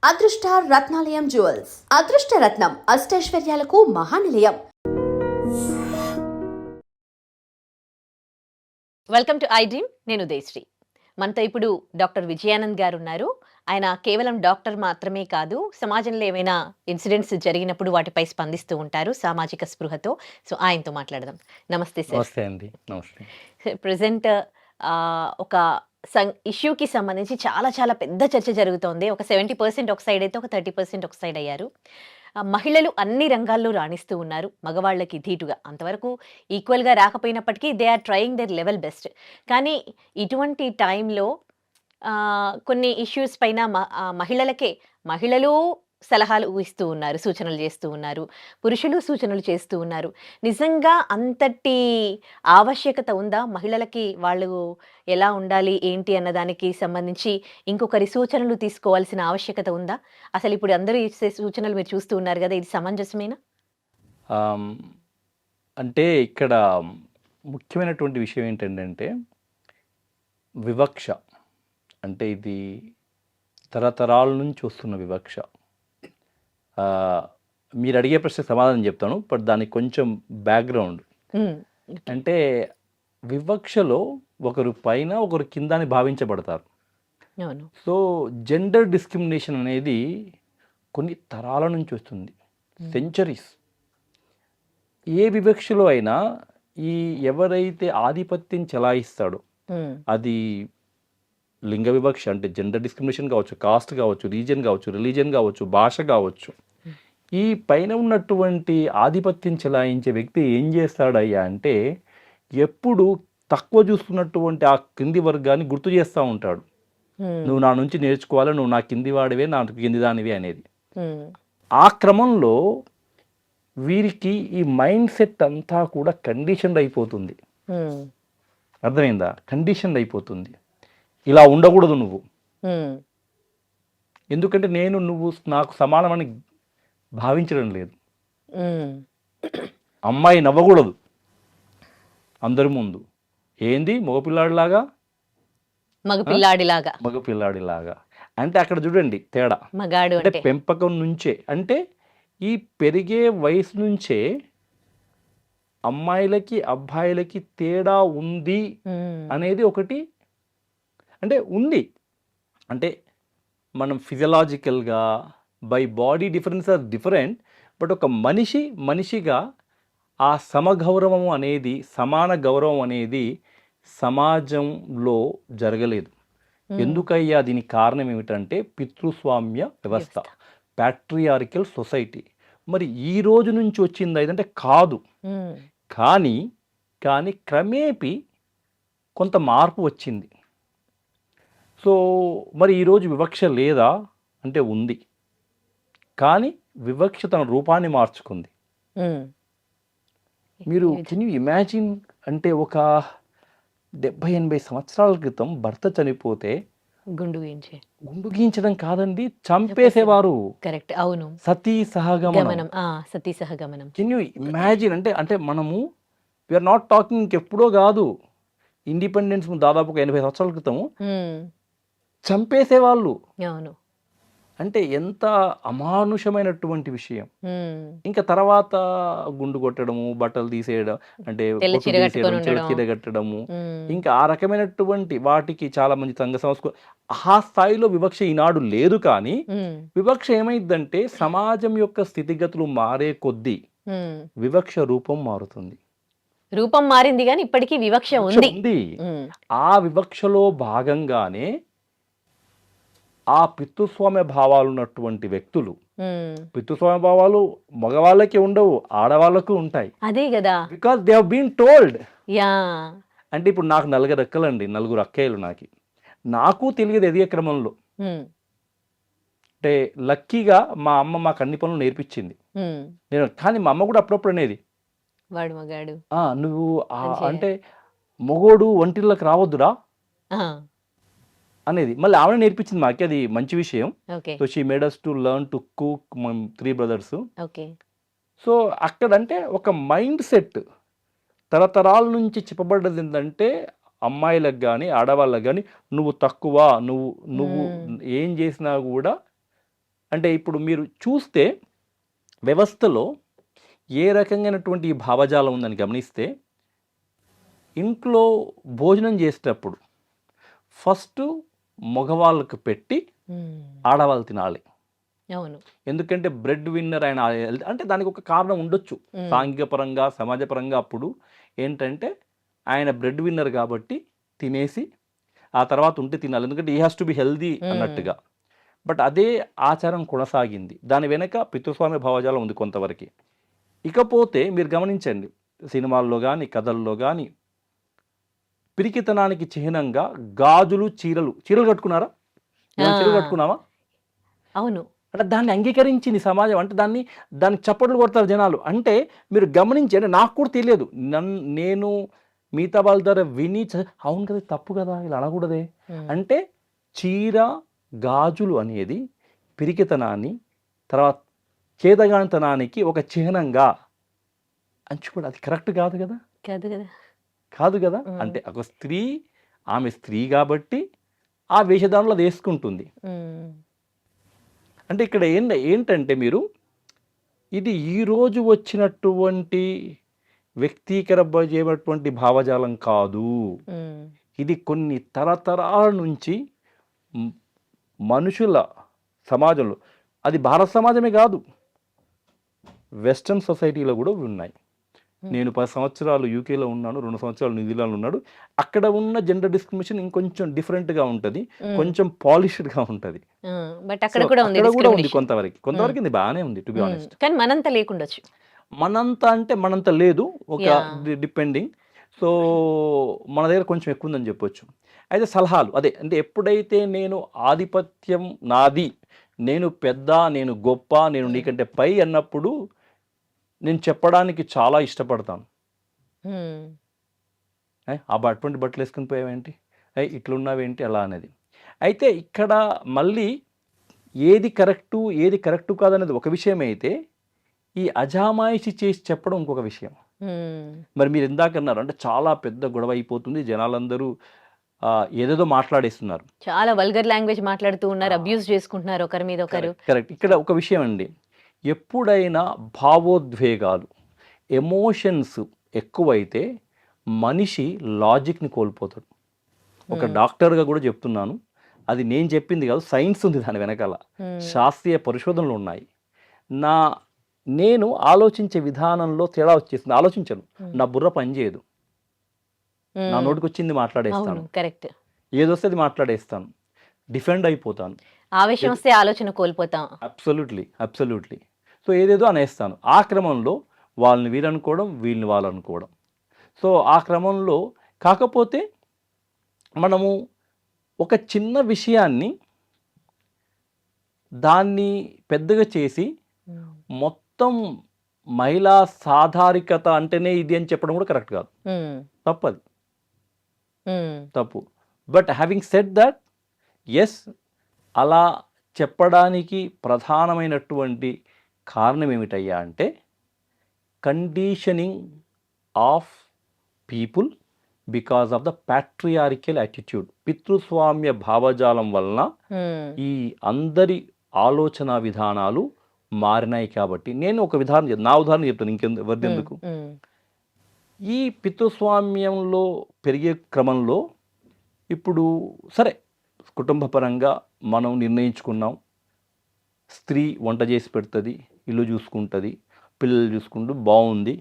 అదృష్ట రత్నాలయం జ్యువెల్స్ అదృష్ట రత్నం అష్టైశ్వర్యాలకు మహానిలయం. Welcome to iDream. నేను ఉదయశ్రీ. మనతో ఇప్పుడు డాక్టర్ విజయానంద్ గారు ఉన్నారు. ఆయన కేవలం డాక్టర్ మాత్రమే కాదు, సమాజంలో ఏమైనా ఇన్సిడెంట్స్ జరిగినప్పుడు వాటిపై స్పందిస్తూ ఉంటారు సామాజిక స్పృహతో. సో ఆయనతో మాట్లాడదాం. నమస్తే సార్. నమస్తే అండి. నమస్తే. ప్రజెంట్ ఒక ఇష్యూకి సంబంధించి చాలా చాలా పెద్ద చర్చ జరుగుతోంది. ఒక 70% ఒక సైడ్ అయితే, ఒక 30% ఒక సైడ్ అయ్యారు. మహిళలు అన్ని రంగాల్లో రాణిస్తూ ఉన్నారు, మగవాళ్ళకి ధీటుగా. అంతవరకు ఈక్వల్గా రాకపోయినప్పటికీ they are trying their level best. కానీ ఇటువంటి టైంలో కొన్ని ఇష్యూస్ పైన మహిళలు సలహాలు ఇస్తూ ఉన్నారు, సూచనలు చేస్తూ ఉన్నారు, పురుషులు సూచనలు చేస్తూ ఉన్నారు. నిజంగా అంతటి ఆవశ్యకత ఉందా? మహిళలకి వాళ్ళు ఎలా ఉండాలి ఏంటి అన్నదానికి సంబంధించి ఇంకొకరి సూచనలు తీసుకోవాల్సిన ఆవశ్యకత ఉందా? అసలు ఇప్పుడు అందరూ ఇచ్చే సూచనలు మీరు చూస్తూ ఉన్నారు కదా, ఇది సమంజసమేనా? అంటే ఇక్కడ ముఖ్యమైనటువంటి విషయం ఏంటంటే వివక్ష. అంటే ఇది తరతరాల నుంచి వస్తున్న వివక్ష. మీరు అడిగే ప్రశ్న సమాధానం చెప్తాను, బట్ దానికి కొంచెం బ్యాక్గ్రౌండ్. అంటే వివక్షలో ఒకరు పైన ఒకరు కింద అని భావించబడతారు. సో జెండర్ డిస్క్రిమినేషన్ అనేది కొన్ని తరాల నుంచి వస్తుంది, సెంచరీస్. ఏ వివక్షలో అయినా ఈ ఎవరైతే ఆధిపత్యం చెలాయిస్తాడో, అది లింగ వివక్ష అంటే జెండర్ డిస్క్రిమినేషన్ కావచ్చు, కాస్ట్ కావచ్చు, రీజియన్ కావచ్చు, రిలీజియన్ కావచ్చు, భాష కావచ్చు, ఈ పైన ఉన్నటువంటి ఆధిపత్యం చెలాయించే వ్యక్తి ఏం చేస్తాడయ్యా అంటే ఎప్పుడు తక్కువ చూస్తున్నటువంటి ఆ కింది వర్గాన్ని గుర్తు చేస్తూ ఉంటాడు. నువ్వు నా నుంచి నేర్చుకోవాలి, నువ్వు నా కింది వాడివే, నా కింది దానివే అనేది. ఆ క్రమంలో వీరికి ఈ మైండ్ సెట్ అంతా కూడా కండిషన్డ్ అయిపోతుంది. అర్థమైందా? కండిషన్డ్ అయిపోతుంది. ఇలా ఉండకూడదు నువ్వు, ఎందుకంటే నువ్వు నాకు సమానమని భావించడం లేదు. అమ్మాయి నవ్వకూడదు అందరి ముందు, ఏంది మగపిల్లాడిలాగా, మగపిల్లాడిలాగా. అంటే అక్కడ చూడండి తేడా. అంటే పెంపకం నుంచే, అంటే ఈ పెరిగే వయసు నుంచే అమ్మాయిలకి అబ్బాయిలకి తేడా ఉంది అనేది ఒకటి అంటే ఉంది. అంటే మనం ఫిజియలాజికల్గా by body difference are different, but ఒక మనిషిగా ఆ సమగౌరవం అనేది, సమాన గౌరవం అనేది సమాజంలో జరగలేదు. ఎందుకయ్యా? దీనికి కారణం ఏమిటంటే పితృస్వామ్య వ్యవస్థ, ప్యాట్రియార్కల్ సొసైటీ. మరి ఈ రోజు నుంచి వచ్చింది ఏదంటే కాదు, కానీ క్రమేపీ కొంత మార్పు వచ్చింది. సో మరి ఈరోజు వివక్ష లేదా అంటే ఉంది, కానీ వివక్ష తన రూపాన్ని మార్చుకుంది. మీరు కెన్ యూ ఇమాజిన్? అంటే ఒక 70-80 సంవత్సరాల క్రితం భర్త చనిపోతే గుండు గీయించడం కాదండి, చంపేసేవారు. కరెక్ట్, అవును. సతీ సహగమనం. Can you imagine? అంటే మనము వీఆర్ నాట్ టాకింగ్ ఇంకెప్పుడో కాదు, ఇండిపెండెన్స్ దాదాపు 80 సంవత్సరాల క్రితము చంపేసేవాళ్ళు. అవును. అంటే ఎంత అమానుషమైనటువంటి విషయం. ఇంకా తర్వాత గుండు కొట్టడము, బట్టలు తీసేయడం, అంటే చీర కట్టడము, ఇంకా ఆ రకమైనటువంటి వాటికి చాలా మంది సంఘ సంస్కృతి, ఆ స్థాయిలో వివక్ష ఈనాడు లేదు. కానీ వివక్ష ఏమైందంటే సమాజం యొక్క స్థితిగతులు మారే కొద్దీ వివక్ష రూపం మారుతుంది. రూపం మారింది కానీ ఇప్పటికీ వివక్ష ఉంది. ఆ వివక్షలో భాగంగానే ఆ పితృస్వామ్య భావాలు ఉన్నటువంటి వ్యక్తులు, పితృస్వామ్య భావాలు మగవాళ్ళకి ఉండవు, ఆడవాళ్ళకు ఉంటాయి. అదే కదా, because they have been told. అంటే ఇప్పుడు నాకు 4 అక్కలండి, 4 అక్కయ్యలు. నాకు తెలియదు ఎదిగే క్రమంలో. అంటే లక్కీగా మా అమ్మ మాకు అన్ని పనులు నేర్పించింది. కానీ మా అమ్మ కూడా అప్పుడప్పుడు అనేది, వాడు మగాడు, నువ్వు అంటే మొగోడు వంటిళ్ళకి రావద్దురా అనేది మళ్ళీ ఆవిడ నేర్పించింది మాకు. అది మంచి విషయం. So she made us to learn to cook, 3 brothers. So అక్కడ అంటే ఒక మైండ్ సెట్ తరతరాల నుంచి చెప్పబడ్డది ఏంటంటే అమ్మాయిలకు కానీ ఆడవాళ్ళకి కానీ నువ్వు తక్కువ, నువ్వు ఏం చేసినా కూడా అంటే ఇప్పుడు మీరు చూస్తే వ్యవస్థలో ఏ రకంగానటువంటి ఈ భావజాలం ఉందని గమనిస్తే, ఇంట్లో భోజనం చేసేటప్పుడు ఫస్ట్ మగవాళ్ళకు పెట్టి ఆడవాళ్ళు తినాలి. అవును. ఎందుకంటే బ్రెడ్ విన్నర్ ఆయన అంటే దానికి ఒక కారణం ఉండొచ్చు, సాంఘిక పరంగా సమాజపరంగా. అప్పుడు ఏంటంటే ఆయన బ్రెడ్ విన్నర్ కాబట్టి తినేసి ఆ తర్వాత ఉంటే తినాలి, ఎందుకంటే ఈ హ్యాస్ టు బి హెల్దీ అన్నట్టుగా. బట్ అదే ఆచారం కొనసాగింది, దాని వెనక పితృస్వామ్య భావజాలం ఉంది కొంతవరకు. ఇకపోతే మీరు గమనించండి, సినిమాల్లో కానీ కథల్లో కానీ పిరికితనానికి చిహ్నంగా గాజులు, చీరలు కట్టుకున్నారా? చీరలు కట్టుకున్నావా? అవును. అంటే దాన్ని అంగీకరించింది సమాజం, అంటే దానికి చప్పట్లు కొడతారు జనాలు. అంటే మీరు గమనించి, అంటే నాకు కూడా తెలియదు, నేను మిగతా వాళ్ళ ద్వారా విని అవును కదా తప్పు కదా ఇలా అనకూడదే అంటే చీర గాజులు అనేది పిరికితనాన్ని, తర్వాత చేతగానితనానికి ఒక చిహ్నంగా అంచుకోవడం అది కరెక్ట్ కాదు కదా. కాదు కదా. అంటే ఒక స్త్రీ, ఆమె స్త్రీ కాబట్టి ఆ వేషధారణలో అది వేసుకుంటుంది. అంటే ఇక్కడ ఏంటంటే మీరు ఇది ఈరోజు వచ్చినటువంటి వ్యక్తీకరించేటువంటి భావజాలం కాదు. ఇది కొన్ని తరతరాల నుంచి మనుషుల సమాజంలో, అది భారత సమాజమే కాదు, వెస్ట్రన్ సొసైటీలో కూడా ఉన్నాయి. నేను 10 సంవత్సరాలు యూకేలో ఉన్నాను, 2 సంవత్సరాలు న్యూజిలాండ్లో ఉన్నాడు. అక్కడ ఉన్న జెండర్ డిస్క్రిమినేషన్ ఇంకొంచెం డిఫరెంట్గా ఉంటుంది, కొంచెం పాలిష్డ్గా ఉంటుంది. బట్ అక్కడ కూడా ఉంది కొంతవరకు ఇది బాగానే ఉంది టు బి ఆనెస్ట్. కానీ మనంత లేకుండొచ్చు. మనంత లేదు, ఒక డిపెండింగ్. సో మన దగ్గర కొంచెం ఎక్కువ ఉందని చెప్పొచ్చు. అయితే సలహాలు అదే, అంటే ఎప్పుడైతే నేను ఆధిపత్యం నాది, నేను పెద్ద, నేను గొప్ప, నేను నీకంటే పై అన్నప్పుడు నేను చెప్పడానికి చాలా ఇష్టపడతాను. అటువంటి బట్టలు వేసుకుని పోయావేంటి, ఇట్లున్నావేంటి అలా అనేది. అయితే ఇక్కడ మళ్ళీ ఏది కరెక్టు కాదనేది ఒక విషయం అయితే, ఈ అజామాయిషి చేసి చెప్పడం ఇంకొక విషయం. మరి మీరు ఇందాక అన్నారు, అంటే చాలా పెద్ద గొడవ అయిపోతుంది, జనాలందరూ ఏదేదో మాట్లాడేస్తున్నారు, చాలా వల్గర్ లాంగ్వేజ్ మాట్లాడుతూ ఉన్నారు, అబ్యూస్ చేసుకుంటున్నారు ఒకరి మీద ఒకరు. కరెక్ట్. ఇక్కడ ఒక విషయం అండి, ఎప్పుడైనా భావోద్వేగాలు, ఎమోషన్స్ ఎక్కువైతే మనిషి లాజిక్ని కోల్పోతాడు. ఒక డాక్టర్గా కూడా చెప్తున్నాను, అది నేను చెప్పింది కాదు, సైన్స్ ఉంది దాని వెనకాల, శాస్త్రీయ పరిశోధనలు ఉన్నాయి. నేను ఆలోచించే విధానంలో తేడా వచ్చేసింది, ఆలోచించను, నా బుర్ర పనిచేయదు, నా నోటికి వచ్చింది మాట్లాడేస్తాను, కరెక్ట్, ఏదొస్తే అది మాట్లాడేస్తాను, డిఫెండ్ అయిపోతాను, ఆవేశం వస్తే ఆలోచన కోల్పోతాం. అబ్సల్యూట్లీ. సో ఏదేదో అనేస్తాను, ఆ క్రమంలో వాళ్ళని వీరనుకోవడం, వీళ్ళని వాళ్ళు అనుకోవడం. సో ఆ క్రమంలో కాకపోతే మనము ఒక చిన్న విషయాన్ని దాన్ని పెద్దగా చేసి మొత్తం మహిళా సాధారికత అంటేనే ఇది అని చెప్పడం కూడా కరెక్ట్ కాదు, తప్పు. But having said that, yes, అలా చెప్పడానికి ప్రధానమైనటువంటి కారణం ఏమిటయ్యా అంటే conditioning of people because of the patriarchal attitude. పితృస్వామ్య భావజాలం వలన ఈ అందరి ఆలోచన విధానాలు మారినాయి. కాబట్టి నేను ఒక నా ఉదాహరణ చెప్తాను, ఇంకెవరిదెందుకు. ఈ పితృస్వామ్యంలో పెరిగే క్రమంలో ఇప్పుడు సరే కుటుంబ పరంగా మనం నిర్ణయించుకున్నాం, స్త్రీ వంట చేసి పెడుతుంది, ఇల్లు చూసుకుంటుంది, పిల్లలు చూసుకుంటూ బాగుంది,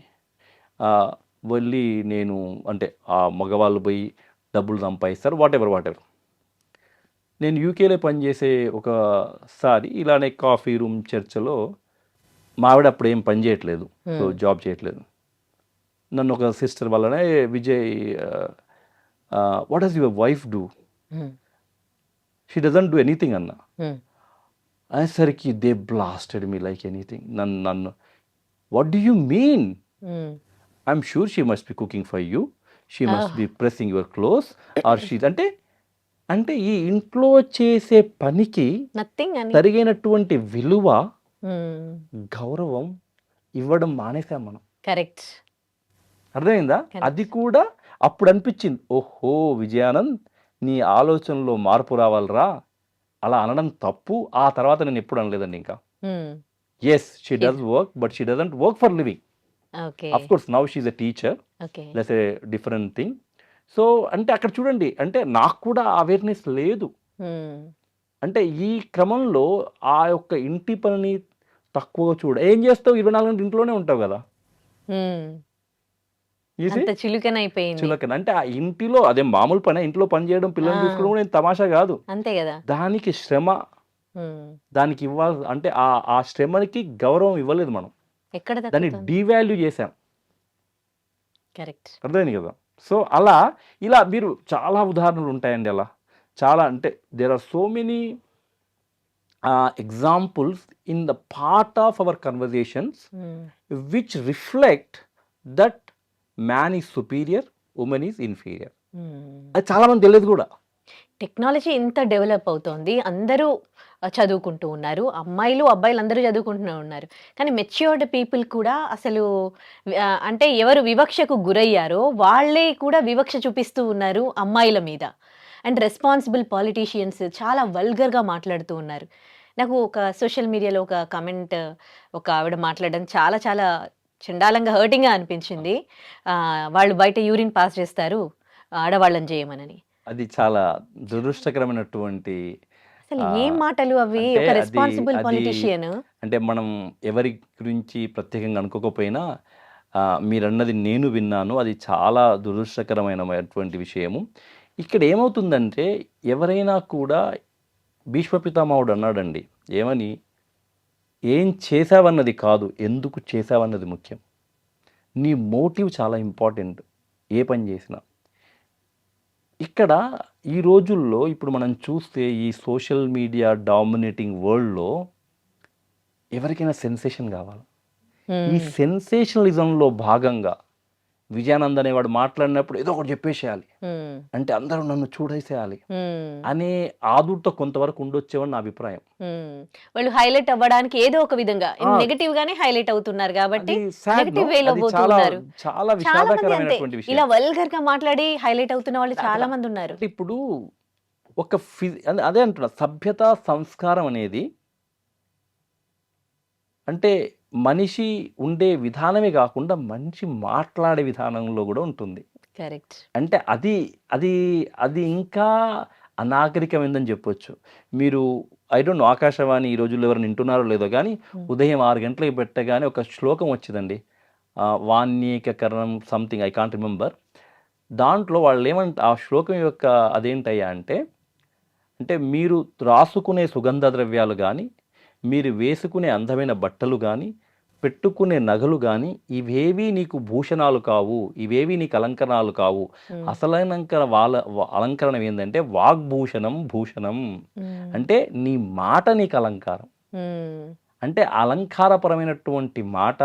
వెళ్ళి నేను అంటే ఆ మగవాళ్ళు పోయి డబ్బులు సంపాదిస్తారు, వాట్ ఎవర్. నేను యూకేలో పనిచేసే ఒకసారి ఇలానే కాఫీ రూమ్ చర్చలో, మా ఆవిడ అప్పుడు ఏం పని చేయట్లేదు, సో జాబ్ చేయట్లేదు, నన్ను ఒక సిస్టర్ వల్లనే, Vijay what does your wife do, she doesn't do anything అన్న అనేసరికి they blasted me like anything. నన్ను what do you mean, I'm sure she must be cooking for you, she must be pressing your clothes or she అంటే ఈ ఇంట్లో చేసే పనికి తరిగినటువంటి విలువ, గౌరవం ఇవ్వడం మానేసాం మనం. కరెక్ట్, అర్థమైందా? అది కూడా అప్పుడు అనిపించింది, ఓహో విజయానంద్, నీ ఆలోచనలో మార్పు రావాలరా, అలా అనడం తప్పు. ఆ తర్వాత నేను ఎప్పుడు అనలేదండి ఇంకా. Yes, she She- does work, but she doesn't work for living. Okay. Of course now she is a teacher, okay. That's a different thing. So అంటే అక్కడ చూడండి, అంటే నాకు కూడా అవేర్నెస్ లేదు. అంటే ఈ క్రమంలో ఆ యొక్క ఇంటి పనిని తక్కువగా ఏం చేస్తావు, 24 గంటలు ఇంట్లోనే ఉంటావు కదా. ఈజీ అంత చులుకనైపోయింది. చులకన అంటే ఆ ఇంటిలో అదే మామూలు పని, ఇంట్లో పని చేయడం, పిల్లల్ని ఆ. చూసుకోవడం కూడా ఏం తమాషా కాదు. అంతే కదా. దానికి శ్రమ, దానికి ఇవ్వాలి అంటే ఆ శ్రమకి గౌరవం ఇవ్వలేదు మనం, ఎక్కడ దాన్ని తగ్గుతుంది? డీవాల్యూ చేశాం. కరెక్ట్. అర్థమైంది కదా. సో అలా ఇలా మీరు చాలా ఉదాహరణలు ఉంటాయండి. అలా చాలా అంటే there are so many examples in the part of our conversations which reflect that man is superior, woman is inferior. అది చాలా మంది తెలియదు కూడా. టెక్నాలజీ ఇంత డెవలప్ అవుతోంది, అందరూ చదువుకుంటూ ఉన్నారు, అమ్మాయిలు అబ్బాయిలు అందరూ చదువుకుంటూనే ఉన్నారు. కానీ మెచ్యూర్డ్ పీపుల్ కూడా అసలు అంటే ఎవరు వివక్షకు గురయ్యారో వాళ్ళే కూడా వివక్ష చూపిస్తూ ఉన్నారు అమ్మాయిల మీద. అండ్ రెస్పాన్సిబుల్ పాలిటీషియన్స్ చాలా వల్గర్గా మాట్లాడుతూ ఉన్నారు. నాకు ఒక సోషల్ మీడియాలో ఒక కమెంట్, ఒక ఆవిడ మాట్లాడడం చాలా చాలా చండాలంగా హర్టింగ్గా అనిపించింది. వాళ్ళు బయట యూరిన్ పాస్ చేస్తారు ఆడవాళ్ళని చేయమనని. అది చాలా దురదృష్టకరమైనటువంటి అసలు ఏం మాటలు అవి, అంటే ఒక అది రెస్పాన్సిబుల్ అది పొలిటీషియన్. అంటే మనం ఎవరి గురించి ప్రత్యేకంగా అనుకోకపోయినా మీరన్నది నేను విన్నాను. అది చాలా దురదృష్టకరమైనటువంటి విషయము. ఇక్కడ ఏమవుతుందంటే ఎవరైనా కూడా భీష్మ పితామహుడు అన్నాడండి, ఏమని, ఏం చేసావన్నది కాదు, ఎందుకు చేసావన్నది ముఖ్యం. నీ మోటివ్ చాలా ఇంపార్టెంట్ ఏ పని చేసినా. ఇక్కడ ఈ రోజుల్లో ఇప్పుడు మనం చూస్తే ఈ సోషల్ మీడియా డామినేటింగ్ వరల్డ్లో ఎవరికైనా సెన్సేషన్ కావాలి. ఈ సెన్సేషనలిజంలో భాగంగా విజయానంద్ అనేవాడు మాట్లాడినప్పుడు ఏదో ఒకటి చెప్పేసేయాలి, అంటే అందరూ నన్ను చూడేసేయాలి అనే ఆదుర్తో కొంతవరకు ఉండొచ్చేవని నా అభిప్రాయం. వాళ్ళు హైలైట్ అవ్వడానికి ఏదో ఒక విధంగా నెగటివ్ గానే హైలైట్ అవుతున్నారు కాబట్టి అది sad, నెగటివ్ no? వేలో అది పోతున్నారు. చాలా చాలా మంది అంతే, విషాదకరమైనటువంటి విషయం. ఇలా వల్గర్ గా మాట్లాడి హైలైట్ అవుతున్న వాళ్ళు చాలా మంది ఉన్నారు. అంటే ఇప్పుడు ఒక అదే అంటున్నా, సభ్యత సంస్కారం అనేది అంటే మనిషి ఉండే విధానమే కాకుండా మనిషి మాట్లాడే విధానంలో కూడా ఉంటుంది. కరెక్ట్. అంటే అది అది అది ఇంకా అనాగరికమైందని చెప్పొచ్చు. మీరు ఐ డోంట్ నో, ఆకాశవాణి ఈ రోజుల్లో ఎవరైనా వింటున్నారో లేదో కానీ ఉదయం 6 గంటలకు పెట్టగానే ఒక శ్లోకం వచ్చిందండి, వాణ్యేకరణం సంథింగ్, ఐ కాంట్ రిమెంబర్. దాంట్లో వాళ్ళు ఆ శ్లోకం యొక్క అదేంటయ్యా అంటే, అంటే మీరు రాసుకునే సుగంధ ద్రవ్యాలు కానీ, మీరు వేసుకునే అందమైన బట్టలు కానీ, పెట్టుకునే నగలు కానీ, ఇవేవి నీకు భూషణాలు కావు, ఇవేవి నీకు అలంకరణాలు కావు. అసలైన అలంకరణం ఏంటంటే వాగ్భూషణం భూషణం. అంటే నీ మాట నీకు అలంకారం. అంటే అలంకారపరమైనటువంటి మాట,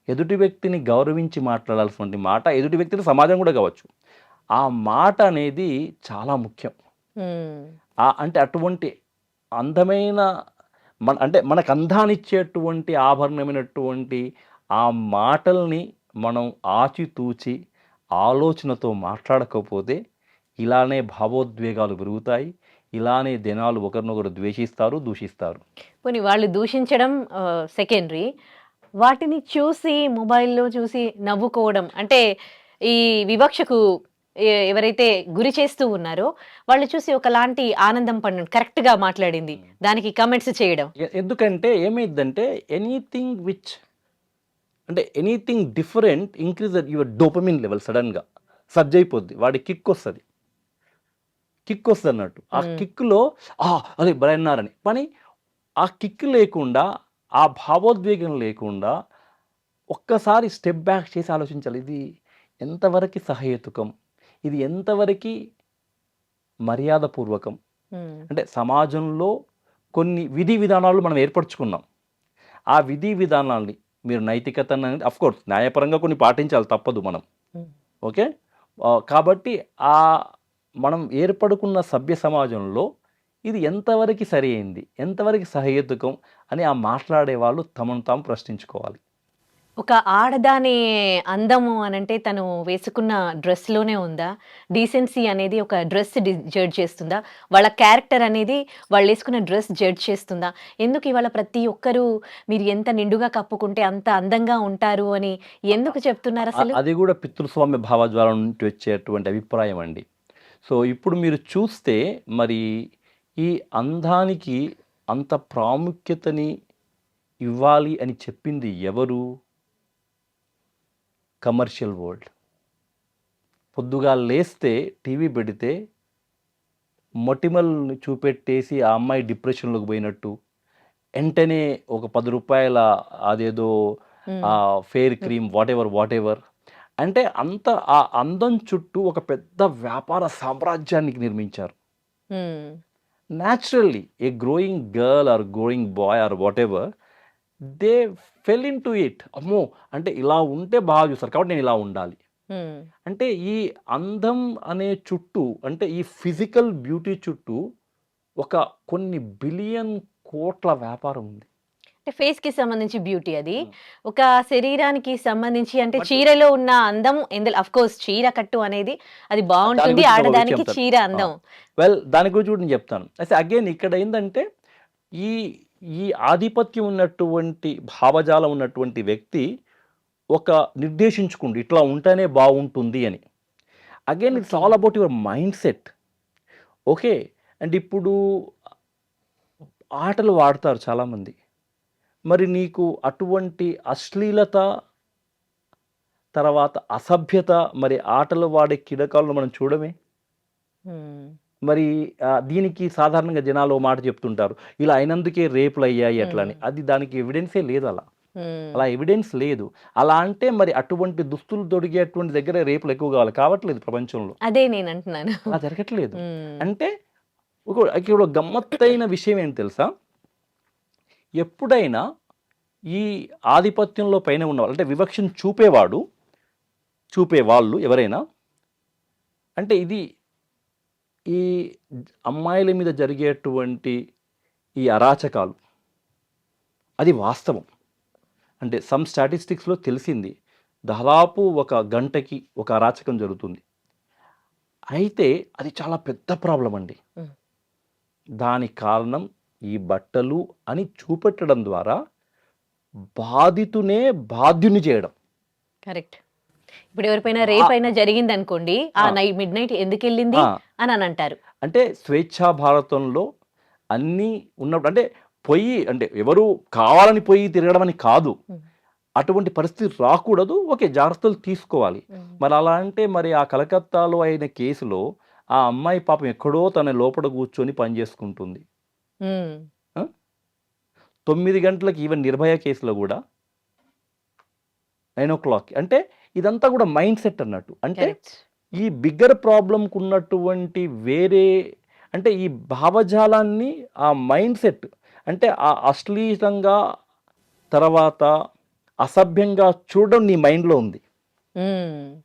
ఎదుటి వ్యక్తిని గౌరవించి మాట్లాడాల్సినటువంటి మాట, ఎదుటి వ్యక్తిని సమాజం కూడా కావచ్చు, ఆ మాట అనేది చాలా ముఖ్యం. అంటే అటువంటి అందమైన అంటే మనకు అందాన్నిచ్చేటువంటి ఆభరణమైనటువంటి ఆ మాటల్ని మనం ఆచితూచి ఆలోచనతో మాట్లాడకపోతే ఇలానే భావోద్వేగాలు పెరుగుతాయి, ఇలానే జనాలు ఒకరినొకరు ద్వేషిస్తారు, దూషిస్తారు. పోనీ వాళ్ళు దూషించడం సెకండరీ, వాటిని చూసి మొబైల్లో చూసి నవ్వుకోవడం, అంటే ఈ వివక్షకు ఎవరైతే గురి చేస్తూ ఉన్నారో వాళ్ళు చూసి ఒకలాంటి ఆనందం పడినట్టు, కరెక్ట్గా మాట్లాడింది దానికి కమెంట్స్ చేయడం. ఎందుకంటే ఏమైందంటే ఎనీథింగ్ విచ్ అంటే anything different increase your dopamine level, సడన్గా సర్జ్ అయిపోద్ది, వాడి కిక్ వస్తుంది అన్నట్టు. ఆ కిక్లో అదే బలన్నారని పని, ఆ కిక్ లేకుండా, ఆ భావోద్వేగం లేకుండా ఒక్కసారి స్టెప్ బ్యాక్ చేసి ఆలోచించాలి, ఇది ఎంతవరకు సహేతుకం, ఇది ఎంతవరకు మర్యాదపూర్వకం. అంటే సమాజంలో కొన్ని విధి విధానాలు మనం ఏర్పరచుకున్నాం, ఆ విధి విధానాల్ని మీరు నైతికత అనేది అఫ్కోర్స్ న్యాయపరంగా కొన్ని పాటించాలి, తప్పదు మనం, ఓకే. కాబట్టి మనం ఏర్పడుకున్న సభ్య సమాజంలో ఇది ఎంతవరకు సరి అయింది, ఎంతవరకు సహేతుకం అని ఆ మాట్లాడే వాళ్ళు తమను తాము ప్రశ్నించుకోవాలి. ఒక ఆడదాని అందము అనంటే తను వేసుకున్న డ్రెస్‌లోనే ఉందా? డీసెన్సీ అనేది ఒక డ్రెస్ జడ్జ్ చేస్తుందా? వాళ్ళ క్యారెక్టర్ అనేది వాళ్ళేసుకున్న డ్రెస్ జడ్జ్ చేస్తుందా? ఎందుకు ఇవాళ ప్రతి ఒక్కరు మీరు ఎంత నిండుగా కప్పుకుంటే అంత అందంగా ఉంటారు అని ఎందుకు చెప్తున్నారసలు? అది కూడా పితృస్వామ్య భావజాలం నుండి వచ్చేటువంటి అభిప్రాయం అండి. సో ఇప్పుడు మీరు చూస్తే మరి ఈ అందానికి అంత ప్రాముఖ్యతని ఇవ్వాలి అని చెప్పింది ఎవరు? Commercial world. పొద్దుగాల లేస్తే టీవీ పెడితే మొటిమల్ని చూపెట్టేసి ఆ అమ్మాయి డిప్రెషన్‌లోకి పోయినట్టు, వెంటనే ఒక ₹10 అదేదో హ్మ్. Fair cream whatever. అంటే అంత ఆ అందం చుట్టూ ఒక పెద్ద వ్యాపార సామ్రాజ్యానికి నిర్మించారు. Hmm. Naturally a growing girl or growing boy or whatever they fell into it. అమ్మో! అంటే ఇలా ఉంటే బాగా చూస్తారు కాబట్టి నేను ఇలా ఉండాలి. హ్మ్. అంటే ఈ అందం అనే చుట్టూ అంటే ఈ ఫిజికల్ బ్యూటీ చుట్టూ ఒక కొన్ని బిలియన్ కోట్ల వ్యాపారం ఉంది. అంటే ఫేస్‌కి సంబంధించి బ్యూటీ అది. హ్మ్. ఒక శరీరానికి సంబంధించి అంటే బట్ చీరలో ఉన్న అందం ఇందులో ఆఫ్‌కోర్స్ చీర కట్టు అనేది అది దాని బావుంటుంది. గురించి ఇంకొక విషయం ఆడదానికి చెప్తాను. చీర ఆ! అందం. వెల్ దాని గురించి కూడా నేను చెప్తాను. అయితే అగైన్ ఇక్కడ ఏందంటే ఈ ఈ ఆధిపత్యం ఉన్నటువంటి భావజాలం ఉన్నటువంటి వ్యక్తి ఒక నిర్దేశించుకుండు ఇట్లా ఉంటేనే బాగుంటుంది అని. Again it's okay. All about your mind set. Okay. And ఇప్పుడు ఆటలు వాడతారు చాలామంది. మరి నీకు అటువంటి అశ్లీలత, తర్వాత అసభ్యత మరి ఆటలు వాడే క్రీడాకారులను మనం చూడమే. హ్మ్. మరి దీనికి సాధారణంగా జనాలు ఓ మాట చెప్తుంటారు. ఇలా అయినందుకే రేపులయ్యాయి అట్లా అని. హ్మ్. అది దానికి ఎవిడెన్సే లేదు అలా. హ్మ్. అలా ఎవిడెన్స్ లేదు. అలా అంటే మరి అటువంటి దుస్తులు తొడిగేటువంటి దగ్గర రేపులు ఎక్కువ కావట్లేదు ప్రపంచంలో. అదే నేనంటున్నాను. అలా జరగట్లేదు. హ్మ్. అంటే ఇక్కడ గమ్మత్తైన విషయం ఏంటి తెలుసా? ఎప్పుడైనా ఈ ఆధిపత్యంలో పైన ఉన్నవాళ్ళు అంటే వివక్షను చూపేవాళ్ళు ఎవరైనా అంటే ఇది ఈ అమ్మాయిల మీద జరిగేటువంటి ఈ అరాచకాలు అది వాస్తవం. అంటే సమ్ స్టాటిస్టిక్స్‌లో తెలిసింది. దాదాపు ఒక గంటకి ఒక అరాచకం జరుగుతుంది. అయితే అది చాలా పెద్ద ప్రాబ్లమ్ అండి. హ్మ్. దానికి కారణం ఈ బట్టలు అని చూపెట్టడం ద్వారా బాధితునే బాధ్యుని చేయడం. కరెక్ట్. ఇప్పుడు ఎవరిపైన ఆ! రేప్ అయినా జరిగిందనుకోండి. ఆ ఆ! మిడ్‌నైట్ ఎందుకెళ్ళింది ఆ! అని అంటారు. అంటే స్వేచ్ఛా భారతంలో అన్నీ ఉన్నప్పుడు అంటే అంటే ఎవరు కావాలని పోయి తిరగడం అని కాదు. హ్మ్. అటువంటి పరిస్థితి రాకూడదు. ఓకే. జాగ్రత్తలు తీసుకోవాలి. హ్మ్. మరి అలా అంటే మరి ఆ కలకత్తాలో అయిన కేసులో ఆ అమ్మాయి పాపం ఎక్కడో తన లోపల కూర్చొని పని చేసుకుంటుంది. హ్మ్. ఆ! 9 గంటలకి ఈవెన్ 'నిర్భయ' కేసులో గూడా 9:00 అంటే ఇదంతా కూడా మైండ్ సెట్ అన్నట్టు. అంటే కరెక్ట్. ఈ బిగ్గర్ ప్రాబ్లమ్‌కున్నటువంటి వేరే అంటే ఈ భావజాలాన్ని ఆ మైండ్ సెట్ అంటే ఆ అశ్లీలంగా తర్వాత అసభ్యంగా చూడడం నీ మైండ్‌లో ఉంది. హ్మ్.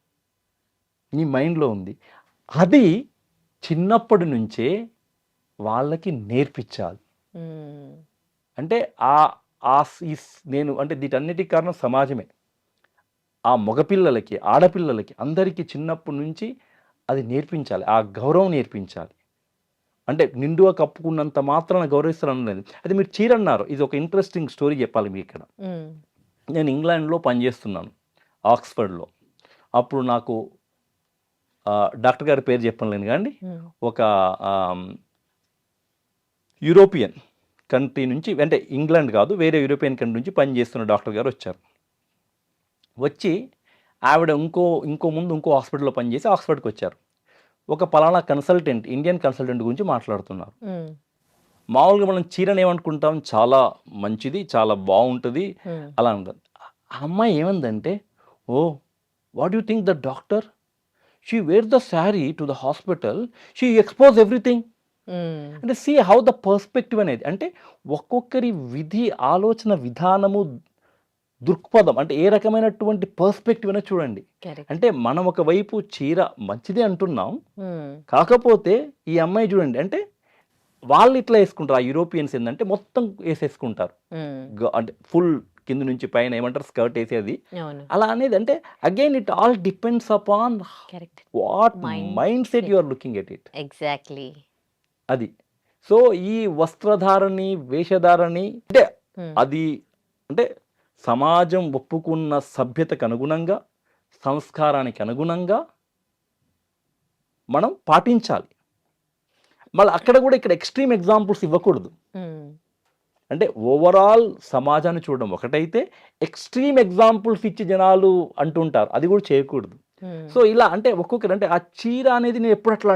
నీ మైండ్‌లో ఉంది. అది చిన్నప్పటి నుంచే వాళ్ళకి నేర్పించాలి. హ్మ్. అంటే ఆహ్, ఆహ్, స్ ఈ స్ నేను అంటే వీటన్నిటికి కారణం సమాజమే. ఆ మగపిల్లలకి, ఆడపిల్లలకి అందరికీ చిన్నప్పటి నుంచి అది నేర్పించాలి. ఆ గౌరవం నేర్పించాలి. అంటే నిండుగా కప్పుకున్నంత మాత్రాన గౌరవిస్తారనలేదు. అయితే మీరు చీరన్నారు. ఇది ఒక ఇంట్రెస్టింగ్ స్టోరీ చెప్పాలి మీకిక్కడ. హ్మ్. నేను ఇంగ్లాండ్‌లో పనిచేస్తున్నాను. ఆక్స్‌ఫర్డ్‌లో. అప్పుడు నాకు డాక్టర్ గారి పేరు చెప్పనులేను గాండి. హ్మ్. ఒక ఆహ్, యూరోపియన్ కంట్రీ నుంచి అంటే ఇంగ్లాండ్ కాదు. వేరే యూరోపియన్ కంట్రీ నుంచి పనిచేస్తున్న డాక్టర్ గారు వచ్చారు. వచ్చి ఆవిడ ఇంకో హాస్పిటల్‌లో పనిచేసి ఆక్స్‌ఫర్డ్‌కొచ్చారు. ఒక పలానా కన్సల్టెంట్, ఇండియన్ కన్సల్టెంట్ గురించి మాట్లాడుతున్నారు. హ్మ్. మామూలుగా మనం చీరను ఏమనుకుంటాం చాలా మంచిది, చాలా బావుంటది హ్మ్. అలా అంటాం. ఆ అమ్మాయి ఏమందంటే, "oh! What you think the doctor? She wear the sari to the hospital. She expose everything." Hmm. అంటే సీ హౌ ద పర్స్పెక్టివ్ అనేది. అంటే ఒక్కొక్కరి ఆలోచన విధానము, దృక్పథం అంటే ఏ రకమైనటువంటి పర్స్పెక్టివ్ అనేది చూడండి. కరెక్ట్. అంటే మనం ఒకవైపు చీర మంచిదే అంటున్నాం. హ్మ్. కాకపోతే ఈ అమ్మాయి చూడండి అంటే వాళ్ళు ఇట్లా యేసుకుంటారు. ఆ యూరోపియన్స్ ఏందంటే మొత్తం యేసేసుకుంటారు. హ్మ్. అంటే ఫుల్ కింద నుంచి పైన ఏమంటారు స్కర్ట్ వేసేది అవును. అలా అనేది. అంటే again it all depends upon correct. What Mind mind set set. You are looking at it. Exactly. అది. సో ఈ వస్త్రధారణి వేషధారణి అంటే అది అంటే సమాజం ఒప్పుకున్న సభ్యతకు అనుగుణంగా సంస్కారానికి అనుగుణంగా మనం పాటించాలి. మళ్ళీ అక్కడ కూడా ఇక్కడ ఎక్స్ట్రీమ్ ఎగ్జాంపుల్స్ ఇవ్వకూడదు. అంటే ఓవరాల్ సమాజాన్ని చూడడం ఒకటైతే ఎక్స్ట్రీమ్ ఎగ్జాంపుల్స్ ఇచ్చి జనాలు అంటుంటారు, అది కూడా చేయకూడదు. సో ఇలా అంటే ఒక్కొక్కరు అంటే ఆ చీర అనేది నేను ఎప్పుడు అట్లా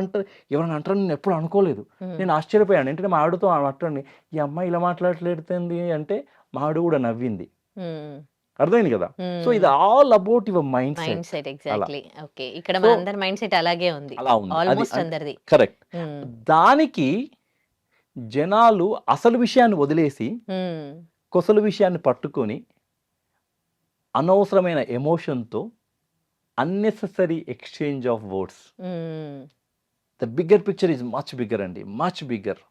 ఎవరైనా అంటారు, నేను ఎప్పుడు అనుకోలేదు. నేను ఆశ్చర్యపోయాను. ఏంటంటే మా ఆవిడతో మాట్లాడి ఈ అమ్మాయి ఇలా మాట్లాడలేడుతుంది అంటే మా ఆవిడ కూడా నవ్వింది. అర్థమైంది కదా. సో ఇది all about your mind mind set. Set. Exactly. Okay. ఇక్కడ మనందరి మైండ్ సెట్ అలాగే ఉంది. అలా ఉంది. ఆల్మోస్ట్ అందరిది. కరెక్ట్. దానికి జనాలు అసలు విషయాన్ని వదిలేసి కొసలు విషయాన్ని పట్టుకొని అనవసరమైన ఎమోషన్తో unnecessary exchange of words. The bigger picture is much bigger అండి, much bigger.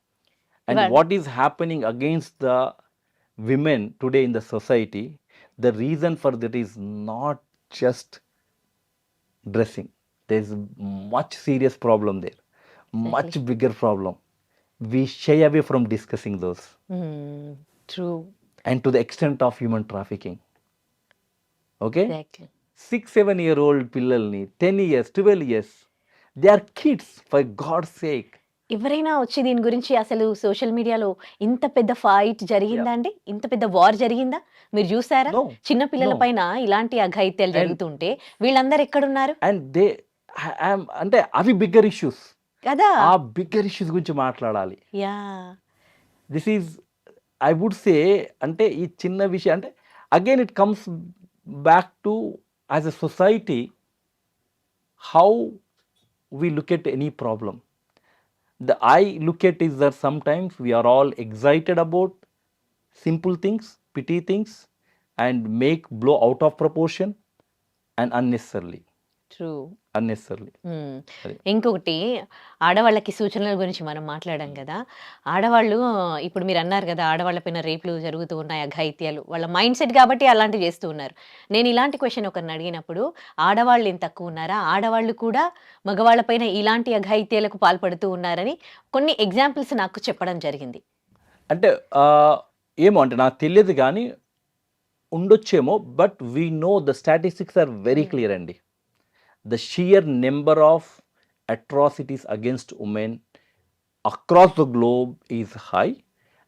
And what is happening against the women today in the society, the reason for that is not just dressing. There is much serious problem there, much bigger problem. We shy away from discussing those. True. And to the extent of human trafficking. Okay? Exactly. 6-7-year-old pillalni 10 years 12 years, they are kids, for God's sake. ఎవరైనా వచ్చి దీని గురించి అసలు social మీడియాలో ఇంత పెద్ద fight జరిగిందా అండి? ఇంత పెద్ద వార్ జరిగిందా? మీరు చూసారా? No. చిన్న పిల్లల No. పైన ఇలాంటి అఘాయిత్యాలు జరుగుతుంటే వీళ్ళందరూ ఎక్కడున్నారు And they అంటే అవి బిగ్గర్ ఇష్యూస్ కదా. ఆ బిగ్గర్ ఇష్యూస్ గురించి మాట్లాడాలి. Yeah. This is I would say అంటే ఈ చిన్న విషయం అంటే again it comes back to as a society how we look at any problem. I look at is that sometimes we are all excited about simple things, petty things, and make blow out of proportion and unnecessarily. True. Unnecessarily. ఇంకొకటి ఆడవాళ్ళకి సూచనల గురించి మనం మాట్లాడాం కదా. ఆడవాళ్ళు ఇప్పుడు మీరు అన్నారు కదా, ఆడవాళ్ళ పైన రేపులు జరుగుతూ ఉన్నాయి, అఘాయిత్యాలు. వాళ్ళ మైండ్ సెట్ కాబట్టి అలాంటివి చేస్తూ ఉన్నారు. నేను ఇలాంటి క్వశ్చన్ ఒకరిని అడిగినప్పుడు ఆడవాళ్ళు ఏం తక్కువ ఉన్నారా, ఆడవాళ్ళు కూడా మగవాళ్ళ పైన ఇలాంటి అఘాయిత్యాలకు పాల్పడుతూ ఉన్నారని కొన్ని ఎగ్జాంపుల్స్ నాకు చెప్పడం జరిగింది. అంటే ఏమో అంటే నాకు తెలియదు కానీ ఉండొచ్చేమో, but we know the statistics are very clear అండి. The sheer number of atrocities against women across the globe is high,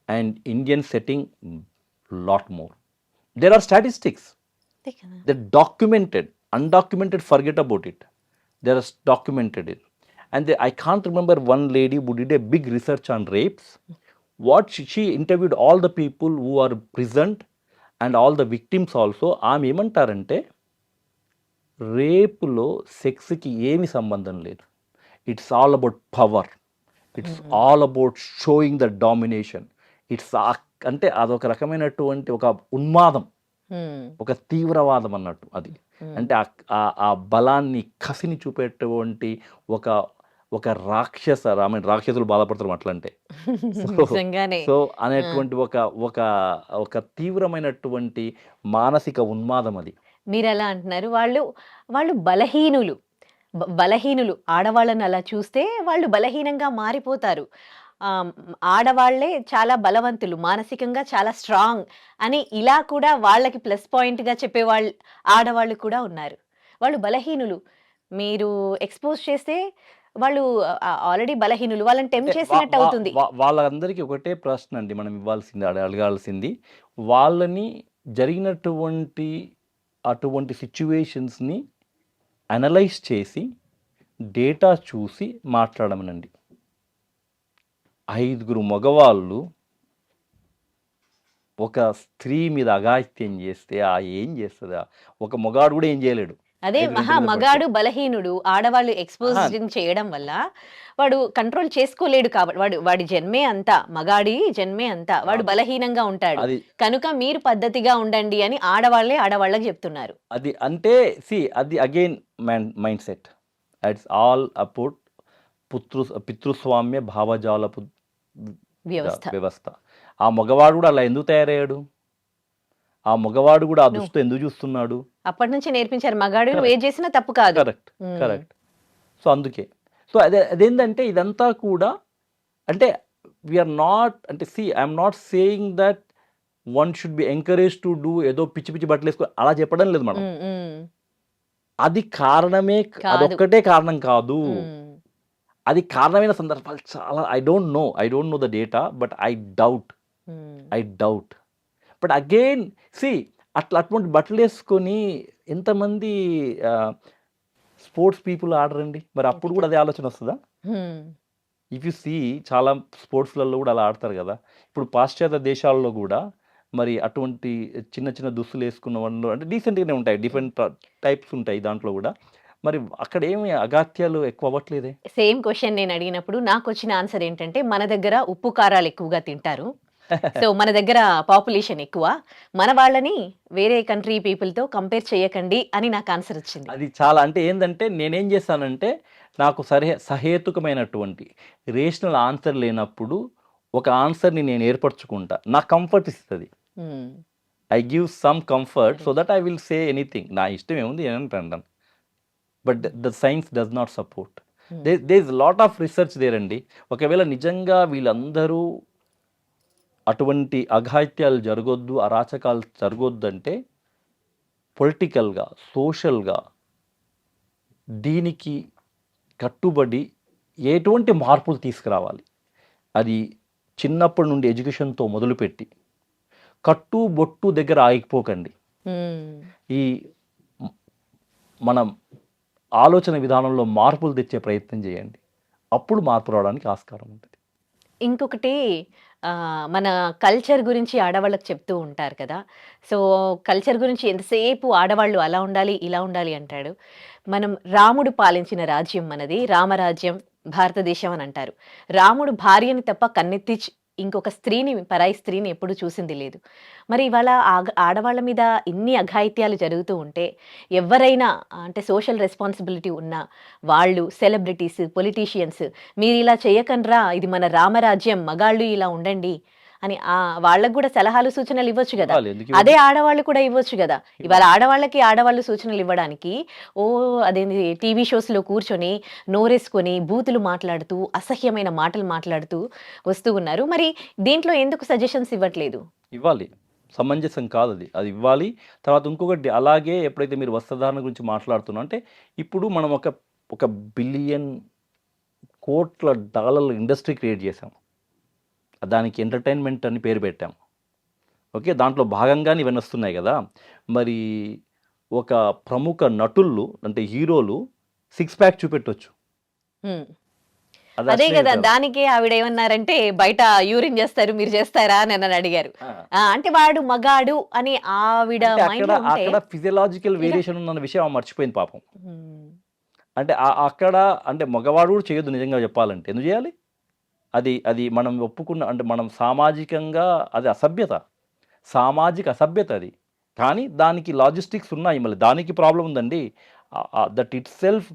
and Indian setting lot more. There are statistics. They're documented. Undocumented, forget about it. They are documented it. And I can't remember one lady who did a big research on rapes. What she interviewed all the people who are present and all the victims also. ఆమె ఏమంటారంటే రేపులో సెక్స్కి ఏమి సంబంధం లేదు. It's all about power, it's all about showing the domination. It's అంటే అదొక రకమైనటువంటి ఒక ఉన్మాదం, ఒక తీవ్రవాదం అన్నట్టు అది. అంటే ఆ బలాన్ని కసిని చూపేటువంటి ఒక రాక్షసులు బాధపడతారు అట్లంటే. సో అనేటువంటి ఒక తీవ్రమైనటువంటి మానసిక ఉన్మాదం అది. మీరు ఎలా అంటున్నారు? వాళ్ళు బలహీనులు. ఆడవాళ్ళని అలా చూస్తే వాళ్ళు బలహీనంగా మారిపోతారు. ఆడవాళ్లే చాలా బలవంతులు, మానసికంగా చాలా స్ట్రాంగ్ అని ఇలా కూడా వాళ్ళకి ప్లస్ పాయింట్గా చెప్పేవాళ్ళు ఆడవాళ్ళు కూడా ఉన్నారు. వాళ్ళు బలహీనులు, మీరు ఎక్స్పోజ్ చేస్తే వాళ్ళు ఆల్రెడీ బలహీనులు, వాళ్ళని టెంప్ట్ చేసినట్టు అవుతుంది. వాళ్ళందరికీ ఒకటే ప్రశ్న అండి మనం అడగాల్సింది, వాళ్ళని జరిగినటువంటి అటువంటి సిచ్యువేషన్స్ని అనలైజ్ చేసి డేటా చూసి మాట్లాడమనండి. 5 మగవాళ్ళు ఒక స్త్రీ మీద అఘాయిత్యం చేస్తే ఏం చేస్తుందా? ఒక మగాడు కూడా ఏం చేయలేడు. అదే మగాడు బలహీనుడు, ఆడవాళ్ళు ఎక్స్పోజ్ చేయడం వల్ల వాడు కంట్రోల్ చేసుకోలేడు. కాబట్టి వాడి జన్మే అంతా, మగాడి జన్మే అంతా, వాడు బలహీనంగా ఉంటాడు. కనుక మీరు పద్ధతిగా ఉండండి అని ఆడవాళ్ళకి చెప్తున్నారు. అది అంటే అది again mind set. It's all about పితృస్వామ్య భావజాలపు వ్యవస్థ. ఆ మగవాడు కూడా అలా ఎందుకు తయారయ్యాడు? ఆ మగవాడు కూడా ఆ దృష్టితో ఎందుకు చూస్తున్నాడు? అప్పటి నుంచి నేర్పించారు మగాడు నువ్వు ఏది చేసినా తప్పు కాదు. Correct, correct. సో అందుకే సో అదేంటంటే ఇదంతా కూడా అంటే వీఆర్ నాట్ అంటే I'm not saying that one should be encourage to do ఏదో పిచ్చి పిచ్చి బట్టలు వేసుకో అలా చెప్పడం లేదు మనం. అది కారణమే, అదొక్కటే కారణం కాదు. అది కారణమైన సందర్భాలు చాలా. I don't know the data, but I doubt. But again అటువంటి బట్టలు వేసుకొని ఎంతమంది స్పోర్ట్స్ పీపుల్ ఆడరండి? మరి అప్పుడు కూడా అదే ఆలోచన వస్తుందా? ఇఫ్ యు సీ చాలా స్పోర్ట్స్లలో కూడా అలా ఆడతారు కదా. ఇప్పుడు పాశ్చాత్య దేశాల్లో కూడా మరి అటువంటి చిన్న చిన్న దుస్తులు వేసుకున్న వాళ్ళు అంటే డీసెంట్గానే ఉంటాయి, డిఫరెంట్ టైప్స్ ఉంటాయి దాంట్లో కూడా. మరి అక్కడ ఏమి అగాత్యాలు ఎక్కువ అవ్వట్లేదే? సేమ్ క్వశ్చన్ నేను అడిగినప్పుడు నాకు వచ్చిన ఆన్సర్ ఏంటంటే మన దగ్గర ఉప్పు కారాలు ఎక్కువగా తింటారు, సో మన దగ్గర పాపులేషన్ ఎక్కువ, మన వాళ్ళని వేరే కంట్రీ పీపుల్తో కంపేర్ చేయకండి అని నాకు ఆన్సర్ వచ్చింది. అది చాలా అంటే ఏంటంటే నేనేం చేశానంటే నాకు సహేతుకమైనటువంటి రేషనల్ ఆన్సర్ లేనప్పుడు ఒక ఆన్సర్ని నేను ఏర్పరచుకుంటా. నాకు కంఫర్ట్ ఇస్తుంది. I give some comfort so that I will say anything. నా ఇష్టం ఏముంది ఏమంటాను. But the science does not support. They is lot of research there అండి. ఒకవేళ నిజంగా వీళ్ళందరూ అటువంటి అఘాయిత్యాలు జరగొద్దు, అరాచకాలు జరగొద్దు అంటే పొలిటికల్గా, సోషల్గా దీనికి కట్టుబడి ఎటువంటి మార్పులు తీసుకురావాలి. అది చిన్నప్పటి నుండి ఎడ్యుకేషన్తో మొదలుపెట్టి కట్టుబొట్టు దగ్గర ఆగిపోకండి. ఈ మనం ఆలోచన విధానంలో మార్పులు తెచ్చే ప్రయత్నం చేయండి. అప్పుడు మార్పు రావడానికి ఆస్కారం ఉంటుంది. ఇంకొకటి మన కల్చర్ గురించి ఆడవాళ్ళకి చెప్తూ ఉంటారు కదా. సో కల్చర్ గురించి ఎంతసేపు ఆడవాళ్ళు అలా ఉండాలి ఇలా ఉండాలి అంటాడు. మనం రాముడు పాలించిన రాజ్యం మనది, రామరాజ్యం భారతదేశం అని అంటారు. రాముడు భార్యని తప్ప కన్నెత్తి ఇంకొక స్త్రీని, పరాయి స్త్రీని ఎప్పుడు చూసింది లేదు. మరి ఇవాళ ఆడవాళ్ళ మీద ఇన్ని అఘాయిత్యాలు జరుగుతూ ఉంటే ఎవరైనా అంటే సోషల్ రెస్పాన్సిబిలిటీ ఉన్న వాళ్ళు, సెలబ్రిటీస్, పొలిటీషియన్స్ మీరు ఇలా చేయకండ్రా, ఇది మన రామరాజ్యం, మగాళ్ళు ఇలా ఉండండి అని వాళ్ళకు కూడా సలహాలు సూచనలు ఇవ్వచ్చు కదా. అదే ఆడవాళ్ళు కూడా ఇవ్వచ్చు కదా. ఇవాళ ఆడవాళ్ళకి ఆడవాళ్ళు సూచనలు ఇవ్వడానికి అదేంటి టీవీ షోస్లో కూర్చొని నోరేసుకొని బూతులు మాట్లాడుతూ అసహ్యమైన మాటలు మాట్లాడుతూ వస్తూ ఉన్నారు. మరి దీంట్లో ఎందుకు సజెషన్స్ ఇవ్వట్లేదు? ఇవ్వాలి, సమంజసం కాదు అది ఇవ్వాలి. తర్వాత ఇంకొకటి అలాగే ఎప్పుడైతే మీరు వస్త్రధారణ గురించి మాట్లాడుతున్నాం అంటే ఇప్పుడు మనం ఒక బిలియన్ కోట్ల డాలర్ల ఇండస్ట్రీ క్రియేట్ చేసాం. దానికి ఎంటర్టైన్మెంట్ అని పేరు పెట్టాం. ఓకే, దాంట్లో భాగంగానే ఇవన్నీ వస్తున్నాయి కదా. మరి ఒక ప్రముఖ నటులు అంటే హీరోలు 6 ప్యాక్ చూపెట్టొచ్చు. అదే కదా, దానికే ఆవిడ ఏమన్నారంటే బయట యూరిన్ చేస్తారు మీరు చేస్తారా అని నన్ను అడిగారు. అంటే వాడు మగాడు అని ఆవిడ అక్కడ ఫిజియలాజికల్ వేరియేషన్ ఉన్న విషయం మర్చిపోయింది పాపం. అంటే అక్కడ అంటే మగవాడు కూడా చేయొద్దు నిజంగా చెప్పాలంటే. ఎందుకు చేయాలి? అది మనం ఒప్పుకున్న అంటే మనం సామాజికంగా అది అసభ్యత, సామాజిక అసభ్యత అది. కానీ దానికి లాజిస్టిక్స్ ఉన్నాయి, మళ్ళీ దానికి ప్రాబ్లం ఉందండి. That it self